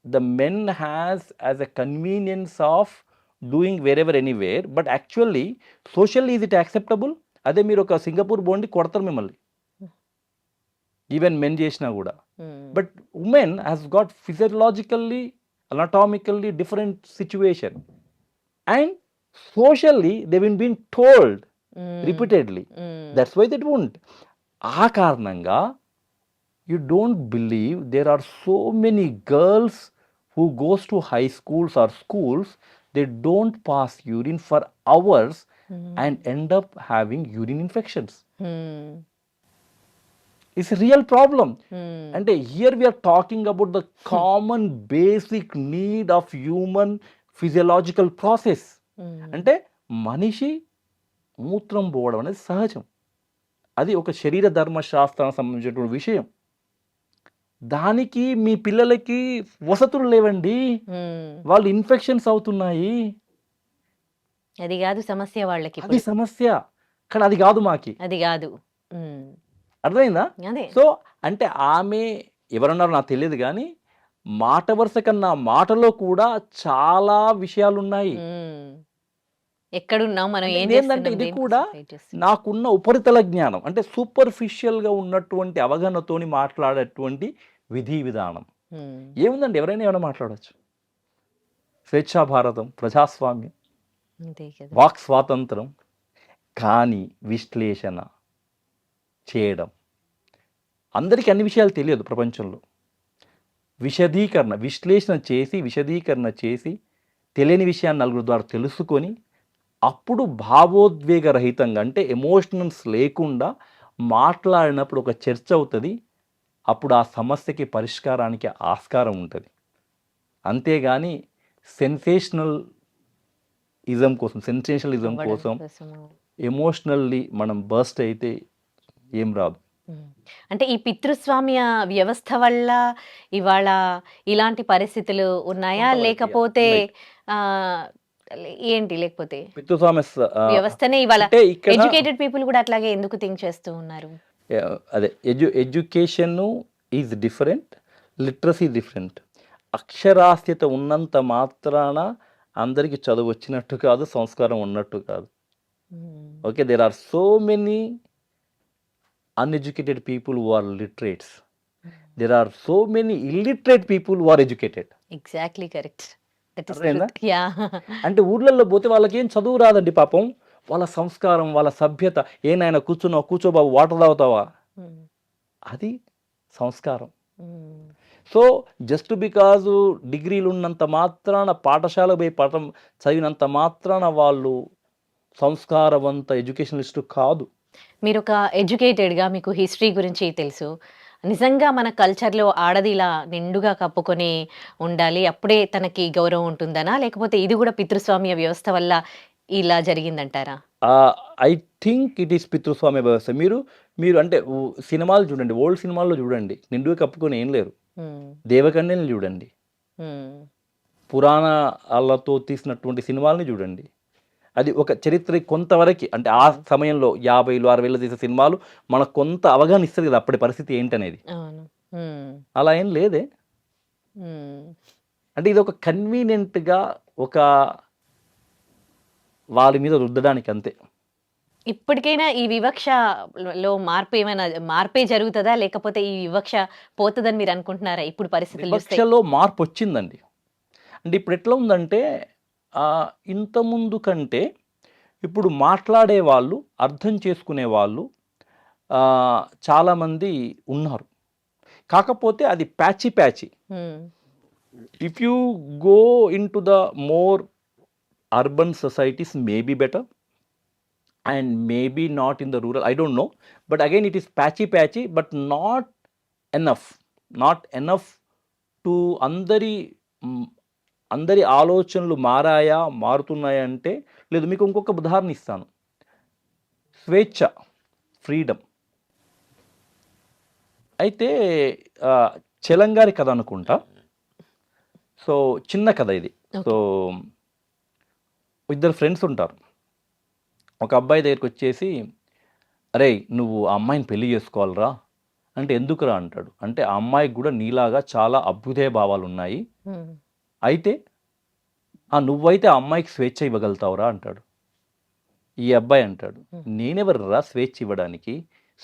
the men has as a convenience of doing wherever anywhere, but actually socially is it acceptable? అదే మీరు ఒక సింగపూర్ బోండి కొడతారు మిమ్మల్ని, ఈవెన్ మెన్ చేసినా కూడా. But women has got physiologically, anatomically different situation, and socially they've been told repeatedly. That's why they don't. ఆ కారణంగా you don't believe there are so many girls who goes to high schools or schools, they don't pass urine for hours and end up having urine infections. It's a real problem. And here we are talking about the common basic need of human physiological process. అంటే మనిషి మూత్రం పోవడం అనేది సహజం. అది ఒక శరీర ధర్మశాస్త్రానికి సంబంధించినటువంటి విషయం. దానికి మీ పిల్లలకి వసతులు లేవండి, వాళ్ళు ఇన్ఫెక్షన్స్ అవుతున్నాయి. అది కాదు సమస్య వాళ్ళకి, అది సమస్య. కానీ అది కాదు మాకి, అది కాదు. అర్థమైందా? సో అంటే ఆమె ఎవరన్నారో నాకు తెలియదు కానీ మాట వరుస కన్నా మాటలో కూడా చాలా విషయాలు ఉన్నాయి. ఎక్కడున్నాం, మనం ఏం ఏంటంటే చేస్తున్నాం, ఇది దేనికోసం కూడా fight చేస్తున్నాం. నాకున్న ఉపరితల జ్ఞానం, అంటే సూపర్ఫిషియల్గా ఉన్నటువంటి అవగాహనతోని మాట్లాడేటువంటి విధి విధానం. ఉమ్, ఏముందండి, ఎవరైనా ఏమైనా మాట్లాడవచ్చు. స్వేచ్ఛా భారతం, ప్రజాస్వామ్యం, అంతే కదా. వాక్ స్వాతంత్రం. కానీ విశ్లేషణ చేయడం, అందరికీ అన్ని విషయాలు తెలియదు ప్రపంచంలో. విశదీకరణ చేసి తెలియని విషయాన్ని నలుగురు ద్వారా తెలుసుకొని అప్పుడు భావోద్వేగ రహితంగా, అంటే ఎమోషనల్స్ లేకుండా మాట్లాడినప్పుడు ఒక చర్చ అవుతుంది. అప్పుడు ఆ సమస్యకి పరిష్కారానికి ఆస్కారం ఉంటుంది. అంతేగాని సెన్సేషనలిజం అవ్వడం కోసం కోసము. ఎమోషనల్లీ మనం బర్స్ట్ అయితే ఏం రాదు. ఉమ్. అంటే ఈ పితృస్వామ్య వ్యవస్థ వల్ల ఇవాళ ఇలాంటి పరిస్థితులు ఉన్నాయా, కొంతవరకు, లేకపోతే right. ఆ, ఏంటి, లేకపోతే పితృస్వామ్య వ్యవస్థనే ఇవాళ అంటే ఇక్కడ ఎడ్యుకేటెడ్ పీపుల్ కూడా అట్లాగే ఎందుకు థింక్ చేస్తూ ఉన్నారు? అదే education is different, literacy different. అక్షరాస్యత ఉన్నంత మాత్రాన అందరికీ చదువు వచ్చినట్టు కాదు, సంస్కారం ఉన్నట్టు కాదు. Um, okay, there are so many uneducated people who are literates. There are so many illiterate people who are educated. Exactly correct. That is అర్థమైందా? యా. అంటే ఊర్లలో పోతే వాళ్ళకి ఏం చదువు రాదండి పాపం. వాళ్ళ సంస్కారం, వాళ్ళ సభ్యత, ఏనాయన కూర్చున్నావు, కూర్చో బాబు, వాటర్ తాగుతావా, అది సంస్కారం. సో జస్ట్ బికాజ్ డిగ్రీలు ఉన్నంత మాత్రాన, పాఠశాల పోయి పాఠం చదివినంత మాత్రాన వాళ్ళు సంస్కారవంత ఎడ్యుకేషనలిస్టు కాదు. మీరు ఒక ఎడ్యుకేటెడ్గా మీకు హిస్టరీ గురించి తెలుసు. నిజంగా మన కల్చర్లో ఆడది ఇలా నిండుగా కప్పుకొని ఉండాలి, అప్పుడే తనకి గౌరవం ఉంటుందనా, లేకపోతే ఇది కూడా పితృస్వామ్య వ్యవస్థ వల్ల ఇలా జరిగిందంటారా? ఐ థింక్ ఇట్ ఈస్ పితృస్వామ్య వ్యవస్థ. మీరు అంటే సినిమాలు చూడండి, ఓల్డ్ సినిమాల్లో చూడండి, నిండుగా కప్పుకొని ఏం లేరు. దేవకన్యని చూడండి, పురాణాలతో తీసినటువంటి సినిమాలని చూడండి. అది ఒక చరిత్ర కొంతవరకు, అంటే ఆ సమయంలో 50లు 60లు తీసే సినిమాలు మనకు కొంత అవగాహన ఇస్తుంది కదా అప్పటి పరిస్థితి ఏంటనేది. అలా ఏం లేదే. అంటే ఇది ఒక కన్వీనియంట్గా ఒక వాళ్ళ మీద రుద్దడానికి అంతే. ఇప్పటికైనా ఈ వివక్షలో మార్పే జరుగుతుందా, లేకపోతే ఈ వివక్ష పోతుందని మీరు అనుకుంటున్నారా ఇప్పుడు పరిస్థితులు చూస్తే? వివక్షలో మార్పు వచ్చిందండి. అంటే ఇప్పుడు ఎట్లా ఉందంటే, ఇంతకుముందు కంటే ఇప్పుడు మాట్లాడే వాళ్ళు, అర్థం చేసుకునే వాళ్ళు చాలామంది ఉన్నారు. కాకపోతే అది patchy. If you go in to the more urban societies maybe better, and maybe not in the rural, I don't know. But again it is patchy, but not enough to అందరి ఆలోచనలు మారుతున్నాయా అంటే లేదు. మీకు ఇంకొక ఉదాహరణ ఇస్తాను. స్వేచ్ఛ, ఫ్రీడమ్. అయితే చెలంగారి కథ అనుకుంటా. సో చిన్న కథ ఇది. సో ఇద్దరు ఫ్రెండ్స్ ఉంటారు. ఒక అబ్బాయి దగ్గరికి వచ్చేసి, అరే నువ్వు ఆ అమ్మాయిని పెళ్లి చేసుకోవాలరా అంటే, ఎందుకురా అంటాడు. అంటే ఆ అమ్మాయికి కూడా నీలాగా చాలా అభ్యుదయ భావాలు ఉన్నాయి, అయితే నువ్వైతే ఆ అమ్మాయికి స్వేచ్ఛ ఇవ్వగలుగుతావురా అంటాడు. ఈ అబ్బాయి అంటాడు, నేనెవర్రా స్వేచ్ఛ ఇవ్వడానికి,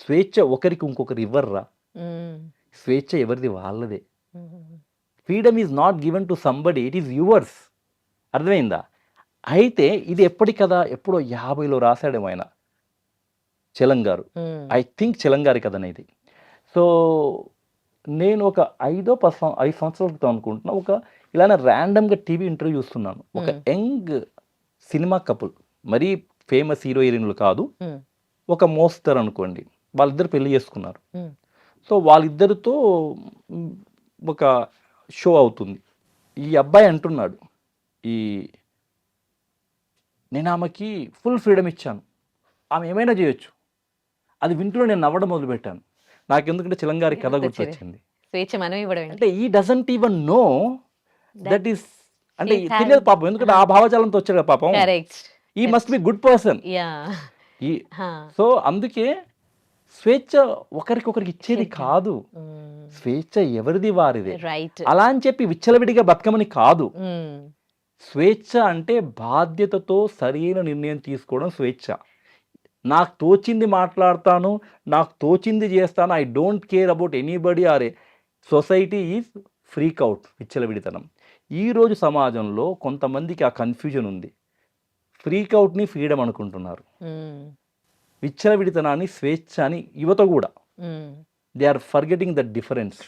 స్వేచ్ఛ ఒకరికి ఇంకొకరు ఇవ్వర్రా, స్వేచ్ఛ ఎవరిది వాళ్ళదే. Freedom is not given to somebody, it is yours. అర్థమైందా? అయితే ఇది ఎప్పటి కదా, ఎప్పుడో 50లో రాశాడేమో ఆయన, చెలంగారు. ఐ థింక్ చెలంగారి కథనే ఇది. సో నేను ఒక 5 సంవత్సరాల క్రితం అనుకుంటున్నా, ఒక ఇలానే ర్యాండమ్గా టీవీ ఇంటర్వ్యూ చూస్తున్నాను. ఒక యంగ్ సినిమా కపుల్, మరీ ఫేమస్ హీరో హీరోయిన్లు కాదు, ఒక మోస్తరు అనుకోండి, వాళ్ళిద్దరు పెళ్లి చేసుకున్నారు. సో వాళ్ళిద్దరితో ఒక షో అవుతుంది. ఈ అబ్బాయి అంటున్నాడు, నేను ఆమెకి ఫుల్ ఫ్రీడమ్ ఇచ్చాను, ఆమె ఏమైనా చేయొచ్చు. అది వింటూ నేను నవ్వడం మొదలుపెట్టాను. నాకు ఎందుకంటే చిలంగారి కథ గుర్తొచ్చింది. స్వేచ్ఛ మనం ఇవ్వడం అంటే ఈ doesn't even know that is, అంటే తెలియదు పాపం, ఎందుకంటే ఆ భావజాలంతో వచ్చాడు పాపం. ఈ must be good person. So అందుకే స్వేచ్ఛ ఒకరికొకరికి ఇచ్చేది కాదు, స్వేచ్ఛ ఎవరిది వారిదే. అలా అని చెప్పి విచ్చలవిడిగా బతకమని కాదు. స్వేచ్ఛ అంటే బాధ్యతతో సరైన నిర్ణయం తీసుకోవడం స్వేచ్ఛ. నాకు తోచింది మాట్లాడతాను, నాకు తోచింది చేస్తాను. I don't care about anybody or a society is freak out, విచ్చలవిడితనం. ఈరోజు సమాజంలో కొంతమందికి ఆ కన్ఫ్యూజన్ ఉంది. ఫ్రీక్ అవుట్ని ఫ్రీడమ్ అనుకుంటున్నారు, విచ్చలవిడితనాన్ని స్వేచ్ఛ అని యువత కూడా. They are forgetting the difference.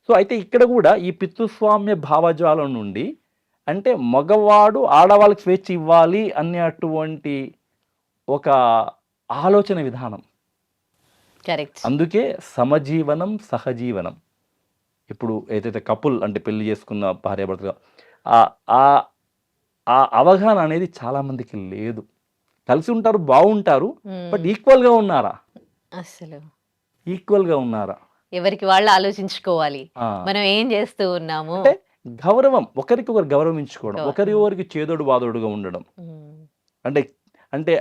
So అయితే ఇక్కడ కూడా ఈ పితృస్వామ్య భావజాలం నుండి అంటే మగవాడు ఆడవాళ్ళకి స్వేచ్ఛ ఇవ్వాలి అనేటువంటి ఒక ఆలోచన విధానం. కరెక్ట్. అందుకే సమజీవనం సహజీవనం. ఇప్పుడు ఏదైతే కపుల్ అంటే పెళ్లి చేసుకున్న భార్యాభర్తగా ఆ అవగాహన అనేది చాలా మందికి లేదు. కలిసి ఉంటారు, బాగుంటారు, బట్ ఈక్వల్గా ఉన్నారా? అసలు ఈక్వల్గా ఉన్నారా? ఎవరికి వాళ్ళు ఆలోచించుకోవాలి, మనం ఏం చేస్తూ ఉన్నాము. అంటే గౌరవం, ఒకరికొకరు గౌరవించుకోవడం, ఒకరికి చేదోడు వాదోడుగా ఉండడం. అంటే అంటే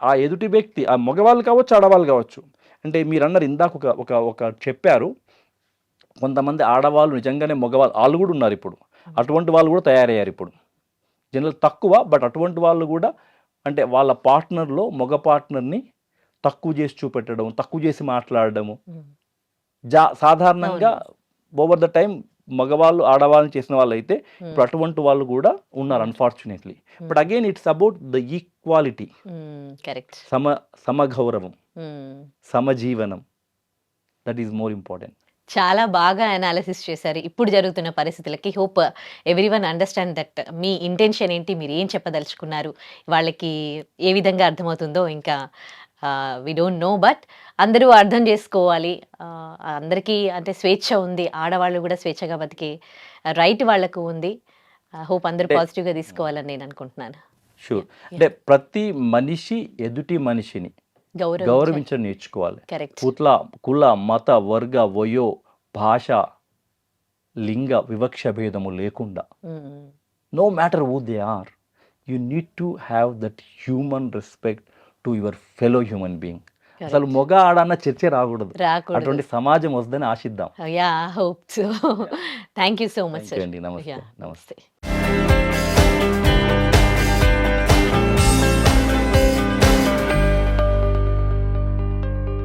ఆ ఎదుటి వ్యక్తి, ఆ మగవాళ్ళు కావచ్చు, ఆడవాళ్ళు కావచ్చు. అంటే మీరు అన్నారు ఇందాక ఒక చెప్పారు, కొంతమంది ఆడవాళ్ళు నిజంగానే మగవాళ్ళు వాళ్ళు కూడా ఉన్నారు ఇప్పుడు. అటువంటి వాళ్ళు కూడా తయారయ్యారు ఇప్పుడు. జనరల్ తక్కువ, బట్ అటువంటి వాళ్ళు కూడా అంటే వాళ్ళ పార్ట్నర్లో మగ పార్ట్నర్ని తక్కువ చేసి చూపెట్టడం, తక్కువ చేసి మాట్లాడడము. సాధారణంగా ఓవర్ ద టైం మగవాళ్ళు ఆడవాళ్ళని చేసిన వాళ్ళు అయితే ఇప్పుడు అటువంటి వాళ్ళు కూడా ఉన్నారు unfortunately. But again it's about the equality, correct, సమగౌరవం, సమజీవనం. That is more important. చాలా బాగా అనాలిసిస్ చేశారు ఇప్పుడు జరుగుతున్న పరిస్థితులకి. హోప్ ఎవ్రీవన్ అండర్స్టాండ్ దట్ మీ ఇంటెన్షన్ ఏంటి, మీరు ఏం చెప్పదలుచుకున్నారు, వాళ్ళకి ఏ విధంగా అర్థమవుతుందో ఇంకా వి డోంట్ నో. బట్ అందరూ అర్థం చేసుకోవాలి, అందరికీ అంటే స్వేచ్ఛ ఉంది, ఆడవాళ్ళు కూడా స్వేచ్ఛగా బతికే రైట్ వాళ్ళకు ఉంది. హోప్ అందరూ పాజిటివ్గా తీసుకోవాలని నేను అనుకుంటున్నాను. షూర్. అంటే ప్రతి మనిషి ఎదుటి మనిషిని గౌరవించడం నేర్చుకోవాలి. కుల మత వర్గ వయో భాష లింగ వివక్ష భేదము లేకుండా, no matter who they are, you need to have that human respect to your fellow human being. అసలు మొగ ఆడన్న చర్చ రాకూడదు. అటువంటి సమాజం వస్తుందని ఆశిద్దాం. Yeah, hope so. Thank you so much. నమస్తే.